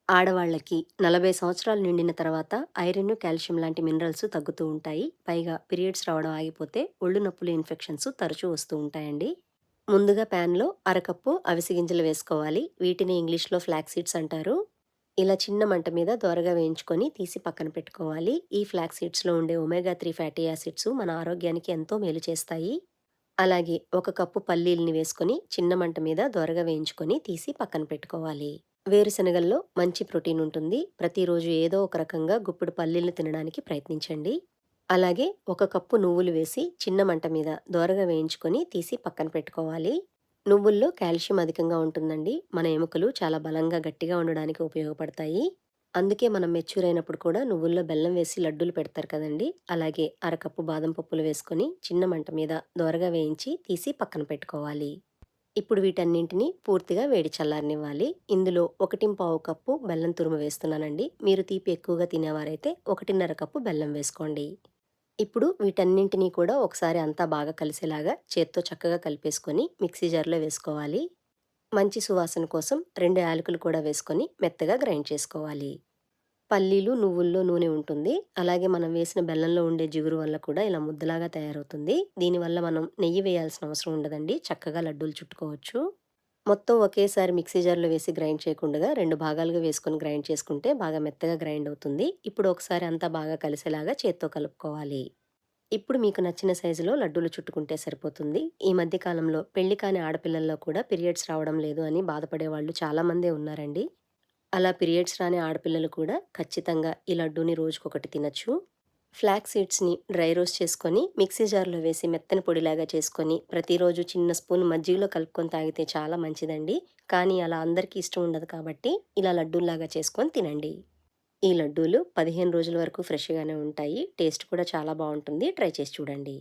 ఆడవాళ్ళకి 40 సంవత్సరాలు నిండిన తర్వాత ఐరన్, కాల్షియం లాంటి మినరల్స్ తగ్గుతూ ఉంటాయి. పైగా పీరియడ్స్ రావడం ఆగిపోతే ఒళ్ళు నొప్పులు, ఇన్ఫెక్షన్స్ తరచూ వస్తూ ఉంటాయండి. ముందుగా ప్యాన్‌లో అరకప్పు అవిసె గింజలు వేసుకోవాలి. వీటిని ఇంగ్లీష్‌లో ఫ్లాక్స్ సీడ్స్ అంటారు. ఇలా చిన్న మంట మీద దోరగా వేయించుకొని తీసి పక్కన పెట్టుకోవాలి. ఈ ఫ్లాక్స్ సీడ్స్‌లో ఉండే ఒమేగా 3 ఫ్యాటీ యాసిడ్స్ మన ఆరోగ్యానికి ఎంతో మేలు చేస్తాయి. అలాగే ఒక కప్పు పల్లీలని వేసుకొని చిన్న మంట మీద దోరగా వేయించుకొని తీసి పక్కన పెట్టుకోవాలి. వేరుశనగల్లో మంచి ప్రోటీన్ ఉంటుంది. ప్రతిరోజు ఏదో ఒక రకంగా గుప్పెడు పల్లీలను తినడానికి ప్రయత్నించండి. అలాగే ఒక కప్పు నువ్వులు వేసి చిన్న మంట మీద దోరగా వేయించుకొని తీసి పక్కన పెట్టుకోవాలి. నువ్వుల్లో కాల్షియం అధికంగా ఉంటుందండి. మన ఎముకలు చాలా బలంగా గట్టిగా ఉండడానికి ఉపయోగపడతాయి. అందుకే మనం మెచ్యూర్ అయినప్పుడు కూడా నువ్వుల్లో బెల్లం వేసి లడ్డూలు పెడతారు కదండీ! అలాగే అరకప్పు బాదం పప్పులు వేసుకొని చిన్న మంట మీద దోరగా వేయించి తీసి పక్కన పెట్టుకోవాలి. ఇప్పుడు వీటన్నింటిని పూర్తిగా వేడి చల్లారనివ్వాలి. ఇందులో 1 కప్పు బెల్లం తురుము వేస్తున్నానండి. మీరు తీపి ఎక్కువగా తినేవారైతే 1½ కప్పు బెల్లం వేసుకోండి. ఇప్పుడు వీటన్నింటినీ కూడా ఒకసారి అంతా బాగా కలిసేలాగా చేత్తో చక్కగా కలిపేసుకొని మిక్సీ జార్‌లో వేసుకోవాలి. మంచి సువాసన కోసం 2 యాలకులు కూడా వేసుకొని మెత్తగా గ్రైండ్ చేసుకోవాలి. పల్లీలు, నువ్వుల్లో నూనె ఉంటుంది. అలాగే మనం వేసిన బెల్లంలో ఉండే జిగురు వల్ల కూడా ఇలా ముద్దలాగా తయారవుతుంది. దీనివల్ల మనం నెయ్యి వేయాల్సిన అవసరం ఉండదండి. చక్కగా లడ్డూలు చుట్టుకోవచ్చు. మొత్తం ఒకేసారి మిక్సీ జార్‌లో వేసి గ్రైండ్ చేయకుండగా 2 భాగాలుగా వేసుకొని గ్రైండ్ చేసుకుంటే బాగా మెత్తగా గ్రైండ్ అవుతుంది. ఇప్పుడు ఒకసారి అంతా బాగా కలిసేలాగా చేత్తో కలుపుకోవాలి. ఇప్పుడు మీకు నచ్చిన సైజులో లడ్డూలు చుట్టుకుంటే సరిపోతుంది. ఈ మధ్య కాలంలో పెళ్లి కాని ఆడపిల్లల్లో కూడా పీరియడ్స్ రావడం లేదు అని బాధపడే వాళ్ళు చాలామందే ఉన్నారండి. అలా పీరియడ్స్ రాని ఆడపిల్లలు కూడా ఖచ్చితంగా ఈ లడ్డూని రోజుకొకటి తినొచ్చు. ఫ్లాక్స్ సీడ్స్‌ని డ్రై రోస్ట్ చేసుకొని మిక్సీ జార్‌లో వేసి మెత్తని పొడిలాగా చేసుకొని ప్రతిరోజు చిన్న స్పూన్ మజ్జిగలో కలుపుకొని తాగితే చాలా మంచిదండి. కానీ అలా అందరికీ ఇష్టం ఉండదు కాబట్టి ఇలా లడ్డూల్లాగా చేసుకొని తినండి. ఈ లడ్డూలు 15 రోజుల వరకు ఫ్రెష్‌గానే ఉంటాయి. టేస్ట్ కూడా చాలా బావుంటుంది. ట్రై చేసి చూడండి.